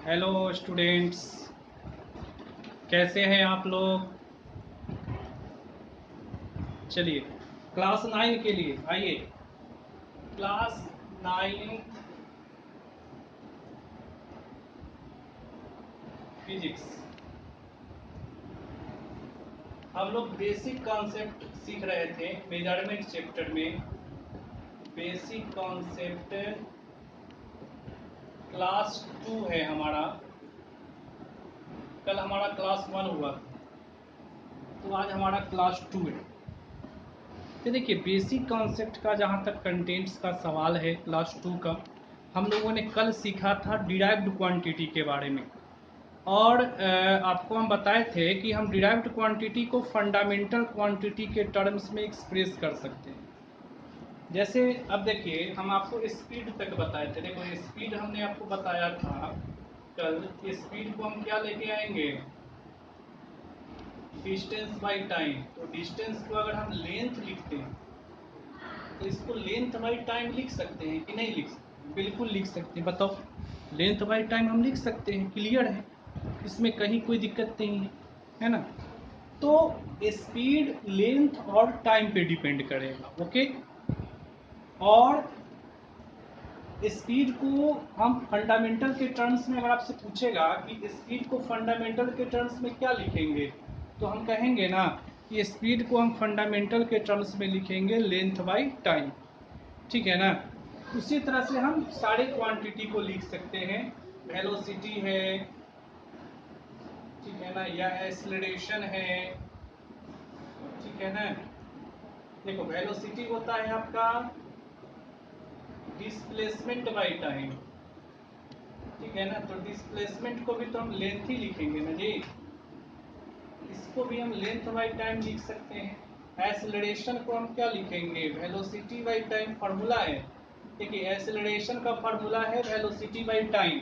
Hello students, कैसे हैं आप लोग। चलिए क्लास 9 के लिए आइए। Class 9 physics. हम लोग बेसिक कॉन्सेप्ट सीख रहे थे मेजरमेंट चैप्टर में। बेसिक कॉन्सेप्ट क्लास 2 है हमारा। कल हमारा क्लास 1 हुआ, तो आज हमारा क्लास 2 है। तो देखिए बेसिक कॉन्सेप्ट का जहाँ तक कंटेंट्स का सवाल है क्लास 2 का, हम लोगों ने कल सीखा था डिराइव्ड क्वांटिटी के बारे में। और आपको हम बताए थे कि हम डिराइव्ड क्वांटिटी को फंडामेंटल क्वांटिटी के टर्म्स में एक्सप्रेस कर सकते हैं। जैसे अब देखिए हम आपको स्पीड तक बताए थे। देखो स्पीड हमने आपको बताया था कल। स्पीड को हम क्या लेके आएंगे, डिस्टेंस बाई टाइम। तो डिस्टेंस को अगर हम लेंथ लिखते हैं तो इसको लेंथ बाई टाइम लिख सकते हैं कि नहीं लिख सकते? बिल्कुल लिख सकते हैं। बताओ, लेंथ बाई टाइम हम लिख सकते हैं, क्लियर है, इसमें कहीं कोई दिक्कत नहीं है ना। तो स्पीड लेंथ और टाइम पे डिपेंड करेगा, ओके। और स्पीड को हम फंडामेंटल के टर्म्स में, अगर आपसे पूछेगा कि स्पीड को फंडामेंटल के टर्म्स में क्या लिखेंगे, तो हम कहेंगे ना कि स्पीड को हम फंडामेंटल के टर्म्स में लिखेंगे लेंथ बाई टाइम, ठीक है ना। उसी तरह से हम सारे क्वांटिटी को लिख सकते हैं। वेलोसिटी है, ठीक है ना, या एक्सेलरेशन है, ठीक है ना। देखो वेलोसिटी होता है आपका डिस्प्लेसमेंट बाई टाइम, ठीक है ना। तो डिस्प्लेसमेंट को भी तो हम लेंथ ही लिखेंगे ना जी, इसको भी हम लेंथ बाई टाइम लिख सकते हैं। एक्सेलरेशन को हम क्या लिखेंगे, वेलोसिटी बाई टाइम। फार्मूला है, देखिए एक्सेलरेशन का फार्मूला है वेलोसिटी बाई टाइम।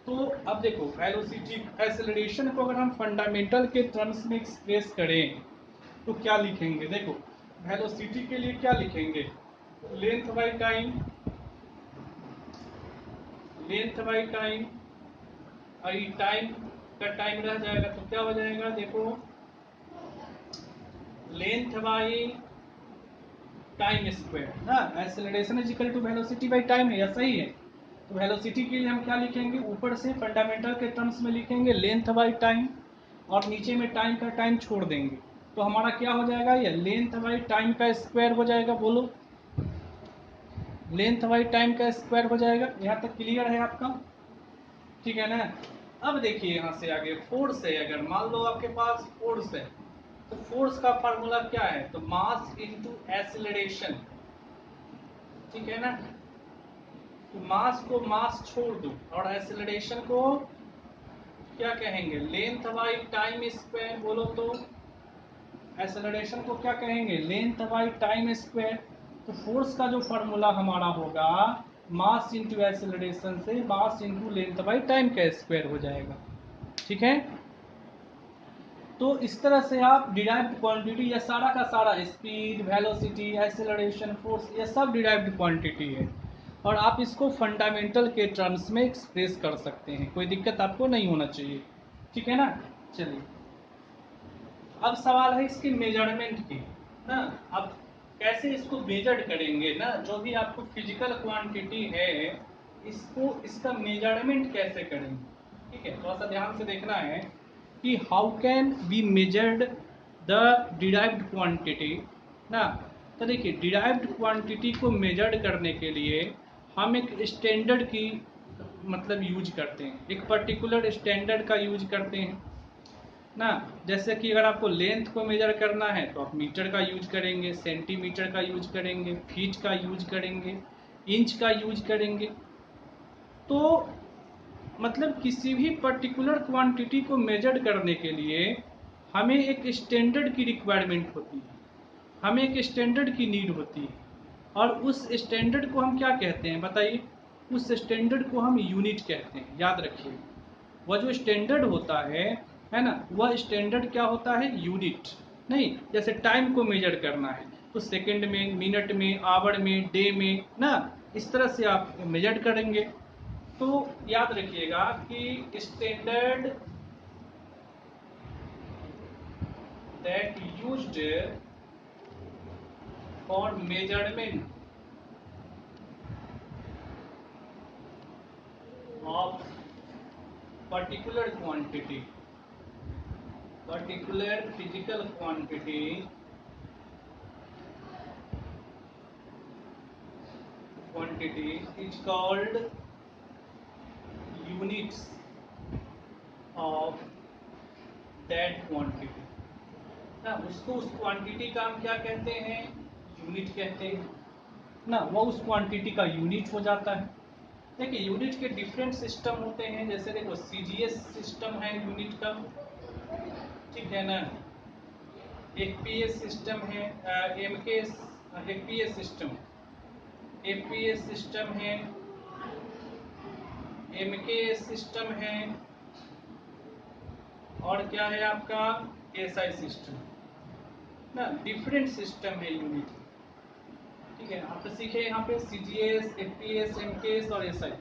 तो अब देखो वेलोसिटी एक्सेलरेशन को अगर हम फंडामेंटल के टर्म्स में एक्सप्रेस करें तो क्या लिखेंगे। देखो वेलोसिटी के लिए क्या लिखेंगे, length by time, length by time. और ये टाइम का टाइम रह जाएगा तो क्या हो जाएगा, देखो लेंथ बाई टाइम स्क्वायर ना। Acceleration is equal to velocity by time है, या सही है। तो वेलोसिटी के लिए हम क्या लिखेंगे, ऊपर से फंडामेंटल के टर्म्स में लिखेंगे लेंथ बाई टाइम, और नीचे में टाइम का टाइम छोड़ देंगे। तो हमारा क्या हो जाएगा, ये लेंथ बाई टाइम का स्क्वायर हो जाएगा। बोलो, लेंथ बाई टाइम का स्क्वायर हो जाएगा। यहाँ तक क्लियर है आपका, ठीक है ना। अब देखिए यहाँ से आगे फोर्स है। अगर मान लो आपके पास फोर्स है तो फोर्स का फार्मूला क्या है, तो मास इनटू एक्सेलरेशन, ठीक है ना। तो मास को मास छोड़ दो और एक्सेलरेशन को क्या कहेंगे, लेंथ बाई टाइम स्क्वायर। बोलो तो एक्सेलरेशन को क्या कहेंगे, लेंथ बाई टाइम स्क्वायर। तो फोर्स का जो फॉर्मूला हमारा होगा मास इंटू एक्सेलरेशन से mass into length by time का स्क्वायर हो जाएगा, ठीक है। तो इस तरह से आप डिराइव्ड क्वांटिटी, या सारा का सारा स्पीड, वेलोसिटी, एक्सेलरेशन, फोर्स, ये सब डिराइव्ड क्वांटिटी है। और आप इसको फंडामेंटल के टर्म्स में एक्सप्रेस कर सकते हैं, कोई दिक्कत आपको नहीं होना चाहिए, ठीक है ना। चलिए अब सवाल है इसके मेजरमेंट की ना। अब कैसे इसको मेजर करेंगे ना, जो भी आपको फिजिकल क्वांटिटी है इसको, इसका मेजरमेंट कैसे करेंगे, ठीक है। थोड़ा सा ध्यान से देखना है कि how can be measured the derived quantity ना। तो देखिए डिराइव्ड क्वांटिटी को मेजर्ड करने के लिए हम एक स्टैंडर्ड की मतलब यूज करते हैं, एक पर्टिकुलर स्टैंडर्ड का यूज करते हैं ना। जैसे कि अगर आपको लेंथ को मेजर करना है तो आप मीटर का यूज करेंगे, सेंटीमीटर का यूज करेंगे, फीट का यूज करेंगे, इंच का यूज करेंगे। तो मतलब किसी भी पर्टिकुलर क्वांटिटी को मेजर करने के लिए हमें एक स्टैंडर्ड की रिक्वायरमेंट होती है, हमें एक स्टैंडर्ड की नीड होती है। और उस स्टैंडर्ड को हम क्या कहते हैं बताइए, उस स्टैंडर्ड को हम यूनिट कहते हैं, याद रखिए। वह जो स्टैंडर्ड होता है ना, वह स्टैंडर्ड क्या होता है, यूनिट। नहीं, जैसे टाइम को मेजर करना है तो सेकंड में, मिनट में, आवर में, डे में ना, इस तरह से आप मेजर करेंगे। तो याद रखिएगा कि standard that used for measurement of particular quantity, particular physical quantity is called units of that quantity। ना उसको उस क्वांटिटी का हम क्या कहते हैं, यूनिट कहते हैं ना, वो उस क्वांटिटी का यूनिट हो जाता है। देखिए यूनिट के डिफरेंट सिस्टम होते हैं, जैसे देखो सीजीएस सिस्टम है यूनिट का, ठीक है ना, एफपीएस सिस्टम है, MKS FPS system, FPS system है, एमकेएस सिस्टम है, और क्या है आपका एसआई सिस्टम ना, डिफरेंट सिस्टम है यूनिट, ठीक है। आप सीखे यहाँ पे सीजीएस, एफपीएस, एमकेएस और एसआई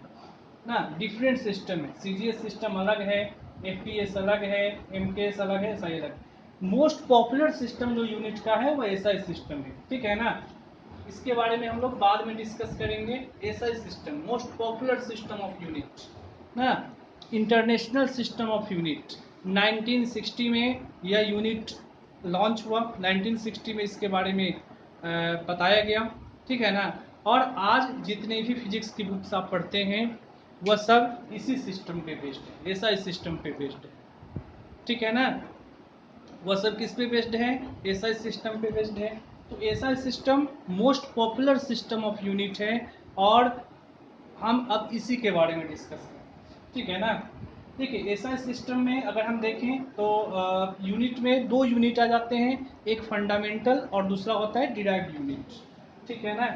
ना, डिफरेंट सिस्टम है। सीजीएस सिस्टम अलग है, एफपीएस अलग है, एमकेएस अलग है, एसआई अलग। मोस्ट पॉपुलर सिस्टम जो यूनिट का है वो एसआई सिस्टम है, ठीक है ना। इसके बारे में हम लोग बाद में डिस्कस करेंगे। SI system most popular system of unit ना, इंटरनेशनल सिस्टम ऑफ यूनिट। 1960 में यह यूनिट लॉन्च हुआ, 1960 में इसके बारे में बताया गया, ठीक है ना। और आज जितने भी फिजिक्स की बुक्स आप पढ़ते हैं वह सब इसी सिस्टम पे बेस्ड है, एसआई सिस्टम पे बेस्ड है, ठीक है ना। वह सब किस पे बेस्ड है, एसआई सिस्टम पे बेस्ड है। तो SI system most popular system of unit है, और हम अब इसी के बारे में डिस्कस करें, ठीक है ना। देखिए एसआई सिस्टम में अगर हम देखें तो यूनिट में दो यूनिट आ जाते हैं, एक फंडामेंटल और दूसरा होता है डिराइव्ड यूनिट, ठीक है ना।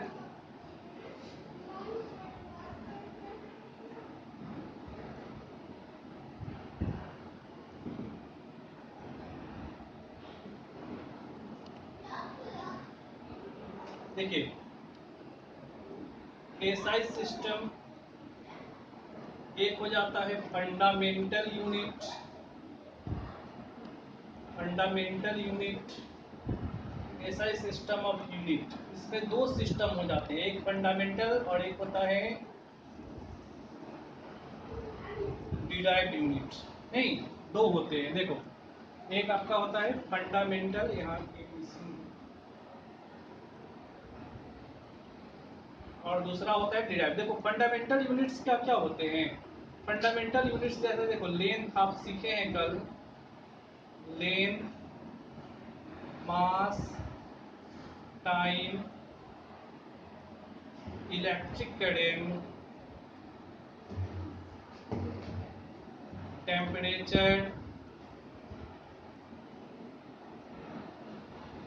देखिए एसआई सिस्टम एक हो जाता है fundamental unit, fundamental unit, SI system of unit. इसमें दो सिस्टम हो जाते हैं, एक फंडामेंटल और एक होता है डिराइव्ड यूनिट। नहीं, दो होते हैं, देखो एक आपका होता है फंडामेंटल, यहाँ और दूसरा होता है डिराइव। देखो फंडामेंटल यूनिट्स क्या क्या होते हैं, फंडामेंटल यूनिट्स जैसे देखो लेंथ आप सीखे हैं कल, length, mass, time, electric current, temperature,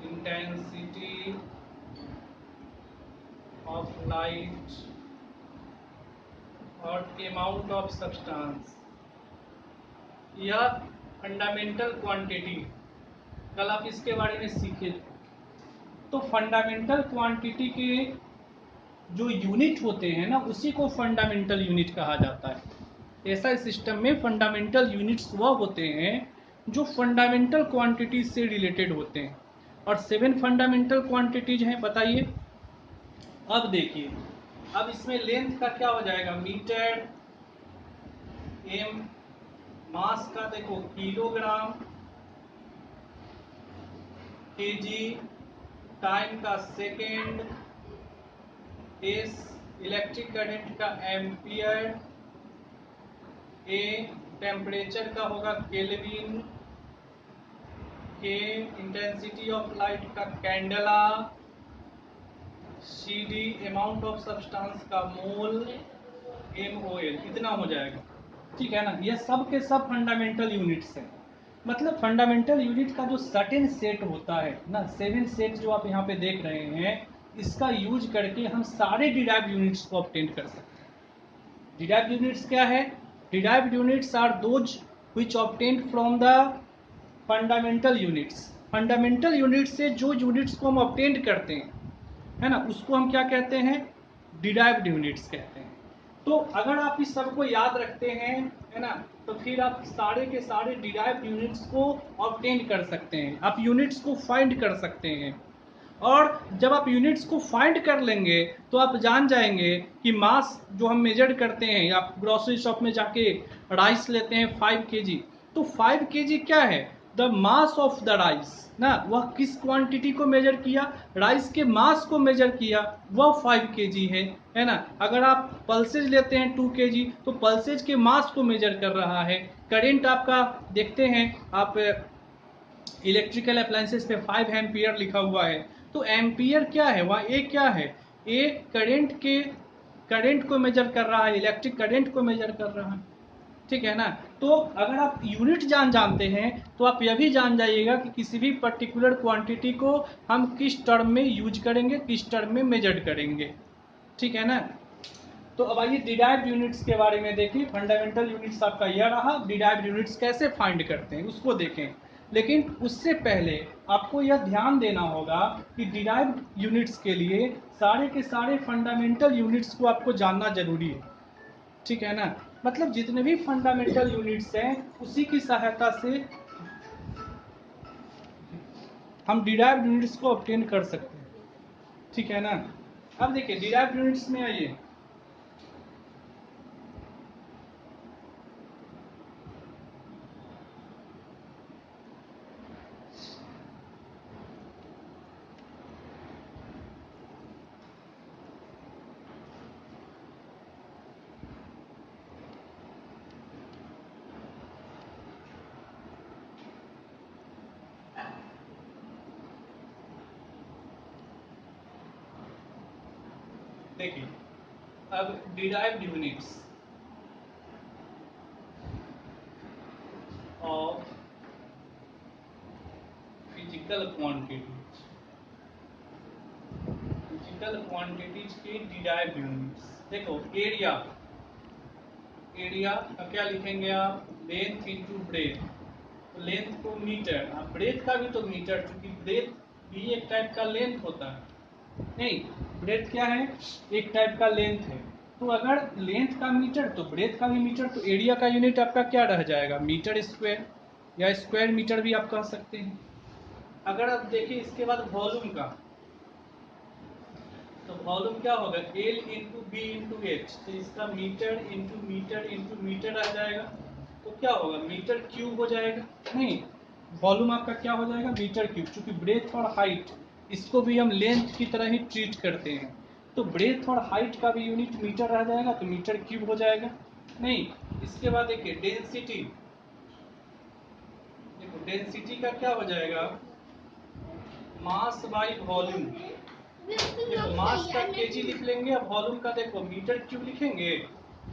intensity of light और अमाउंट ऑफ सब्सटेंस। यह फंडामेंटल क्वांटिटी, कल आप इसके बारे में सीखे। तो फंडामेंटल क्वांटिटी के जो यूनिट होते हैं ना, उसी को फंडामेंटल यूनिट कहा जाता है। ऐसा सिस्टम में फंडामेंटल यूनिट्स वह होते हैं जो फंडामेंटल क्वांटिटी से रिलेटेड होते हैं। और 7 फंडामेंटल क्वांटिटीज हैं, बताइए। अब देखिए, अब इसमें लेंथ का क्या हो जाएगा, मीटर, एम, मास का देखो किलोग्राम, केजी, टाइम का सेकेंड, एस इलेक्ट्रिक करंट का एम्पियर, ए टेम्परेचर का होगा kelvin, K intensity of light का candela, C D amount of substance का मोल, MOL, इतना हो जाएगा, ठीक है ना। ये सब के सब फंडामेंटल यूनिट्स हैं। मतलब फंडामेंटल यूनिट का जो सर्टेन सेट होता है ना, 7 सेट जो आप यहाँ पे देख रहे हैं, इसका यूज करके हम सारे डिराइव्ड यूनिट्स को ऑब्टेन कर सकते हैं। डिराइव्ड यूनिट्स क्या है, derived units are those which obtain from the fundamental units. Fundamental unit से जो यूनिट्स को हम ऑब्टेन करते हैं, है ना, उसको हम क्या कहते हैं, डिराइव्ड यूनिट्स कहते हैं। तो अगर आप इस सब को याद रखते हैं, है ना, तो फिर आप सारे के सारे डिराइव्ड यूनिट्स को ऑब्टेन कर सकते हैं, आप यूनिट्स को फाइंड कर सकते हैं। और जब आप यूनिट्स को फाइंड कर लेंगे तो आप जान जाएंगे कि मास जो हम मेजर करते हैं, या ग्रोसरी शॉप में जाके राइस लेते हैं 5 kg, तो 5 kg क्या है, the mass of the rice ना, वह किस क्वांटिटी को मेजर किया, राइस के मास को मेजर किया, वह 5 kg है ना। अगर आप पल्सेज लेते हैं 2 kg, तो पल्सेज के मास को मेजर कर रहा है। करेंट आपका देखते हैं आप इलेक्ट्रिकल अप्लायंसेस पे 5 एम्पियर लिखा हुआ है, तो एम्पियर क्या है, वहाँ ए क्या है, ए करंट को मेजर कर रहा है, इलेक्ट्रिक करंट को मेजर कर रहा है, ठीक है ना। तो अगर आप यूनिट जानते हैं तो आप यह भी जान जाइएगा कि किसी भी पर्टिकुलर क्वांटिटी को हम किस टर्म में यूज करेंगे, किस टर्म में मेजर करेंगे, ठीक है ना। तो अब आइए डिराइव्ड यूनिट्स के बारे में देखिए। फंडामेंटल यूनिट्स आपका यह रहा, डिराइव्ड यूनिट्स कैसे फाइंड करते हैं उसको देखें। लेकिन उससे पहले आपको यह ध्यान देना होगा कि डिराइव्ड यूनिट्स के लिए सारे के सारे फंडामेंटल यूनिट्स को आपको जानना जरूरी है, ठीक है ना। मतलब जितने भी फंडामेंटल यूनिट्स हैं उसी की सहायता से हम डिराइव्ड यूनिट्स को ऑब्टेन कर सकते हैं, ठीक है ना। अब देखिए डिराइव्ड यूनिट्स में आइए। देखिए अब derived units of physical quantities के डिराइव्ड यूनिट्स। देखो एरिया, एरिया का क्या लिखेंगे आप, लेंथ इंटू ब्रेथ, तो लेंथ को मीटर, आप ब्रेथ का भी तो मीटर, क्योंकि ब्रेथ भी एक टाइप का लेंथ होता है, नहीं ब्रेथ क्या है, एक टाइप का लेंथ है। तो अगर लेंथ का मीटर तो ब्रेथ का भी मीटर, तो एरिया का यूनिट आपका क्या रह जाएगा, मीटर स्क्वायर, या स्क्वायर मीटर भी आप कह सकते हैं। अगर आप देखिए इसके बाद वॉल्यूम का, तो वॉल्यूम क्या होगा, L into B into H, तो इसका meter into meter into meter आ जाएगा, तो क्या होगा, मीटर क्यूब हो जाएगा। नहीं, वॉल्यूम आपका क्या हो जाएगा, मीटर क्यूब, क्योंकि ब्रेथ और हाइट इसको भी हम लेंथ की तरह ही ट्रीट करते हैं, तो ब्रेथ और हाइट का भी यूनिट मीटर रह जाएगा, तो मीटर क्यूब हो जाएगा। नहीं, इसके बाद देखिए डेंसिटी, देखो डेंसिटी का क्या हो जाएगा, मास बाई वॉल्यूम, देखो मास का केजी लिख लेंगे, अब वॉल्यूम का देखो मीटर क्यूब लिखेंगे,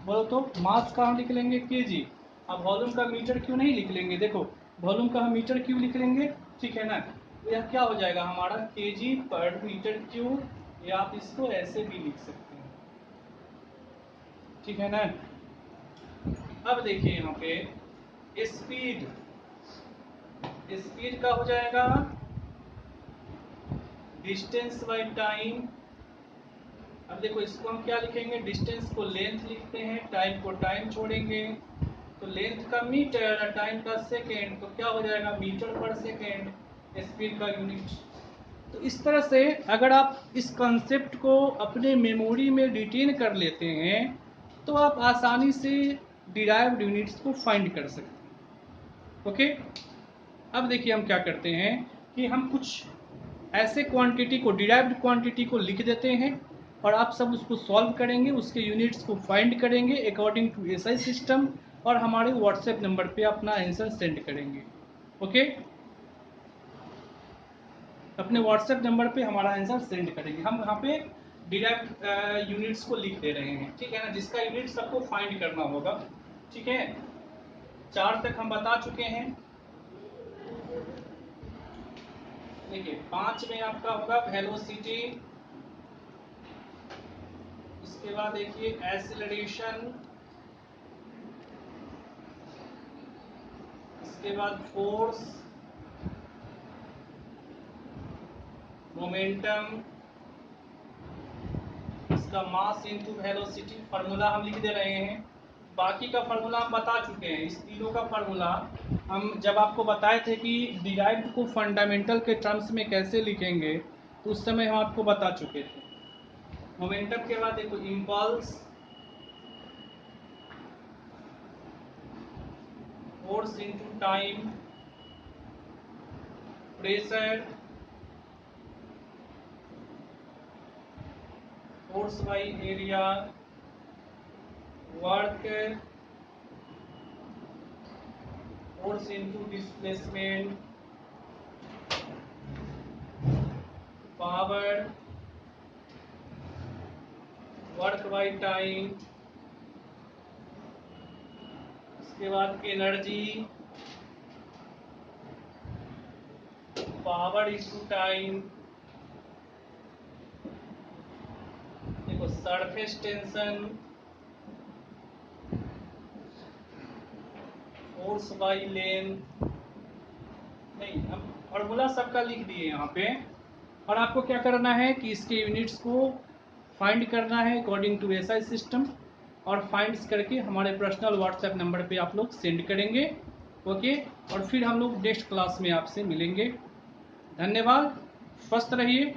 बोलो तो मास का हम लिख लेंगे केजी, अब वॉल्यूम का मीटर क्यों नहीं लिख लेंगे, देखो वॉल्यूम का हम मीटर क्यूब लिख लेंगे, ठीक है ना। तो यह क्या हो जाएगा हमारा केजी पर मीटर क्यूब, या आप इसको ऐसे भी लिख सकते हैं, ठीक है ना। अब देखिए यहाँ पे स्पीड, स्पीड का हो जाएगा डिस्टेंस बाई टाइम। अब देखो इसको हम क्या लिखेंगे, डिस्टेंस को लेंथ लिखते हैं, टाइम को टाइम छोड़ेंगे, तो लेंथ का मीटर और टाइम का सेकेंड, तो क्या हो जाएगा मीटर पर सेकेंड, स्पीड का यूनिट। तो इस तरह से अगर आप इस कंसेप्ट को अपने मेमोरी में रिटेन कर लेते हैं तो आप आसानी से डिराइव्ड यूनिट्स को फाइंड कर सकते हैं, ओके। अब देखिए हम क्या करते हैं कि हम कुछ ऐसे क्वांटिटी को, डिराइव्ड क्वांटिटी को लिख देते हैं और आप सब उसको सॉल्व करेंगे, उसके यूनिट्स को फाइंड करेंगे अकॉर्डिंग टू एसआई सिस्टम, और हमारे व्हाट्सएप नंबर पे अपना आंसर सेंड करेंगे, ओके। अपने व्हाट्सएप नंबर पे हमारा आंसर सेंड करेंगे। हम यहाँ पे डिराइव्ड यूनिट्स को लिख दे रहे हैं, ठीक है ना, जिसका यूनिट सबको फाइंड करना होगा, ठीक है। 4 तक हम बता चुके हैं। देखिए 5 में आपका होगा वेलोसिटी, इसके बाद देखिए एक्सीलरेशन, इसके बाद force, momentum, the mass into velocity, formula हम लिख दे रहे हैं। बाकी का फार्मूला हम बता चुके हैं। इस तीनों का फार्मूला हम जब आपको बताए थे कि डिराइव्ड को फंडामेंटल के टर्म्स में कैसे लिखेंगे, तो उस समय हम आपको बता चुके थे। मोमेंटम के बाद देखो impulse, force into time, pressure, force by area, work, force into displacement, power, work by time, उसके बाद एनर्जी, पावर इनटू टाइम, देखो surface tension, force by length. नहीं, हम फॉर्मूला सबका लिख दिए यहाँ पे, और आपको क्या करना है कि इसके यूनिट्स को फाइंड करना है अकॉर्डिंग टू एसआई सिस्टम, और फाइंड्स करके हमारे पर्सनल व्हाट्सएप नंबर पे आप लोग सेंड करेंगे। ओके, और फिर हम लोग नेक्स्ट क्लास में आपसे मिलेंगे। धन्यवाद, स्वस्थ रहिए।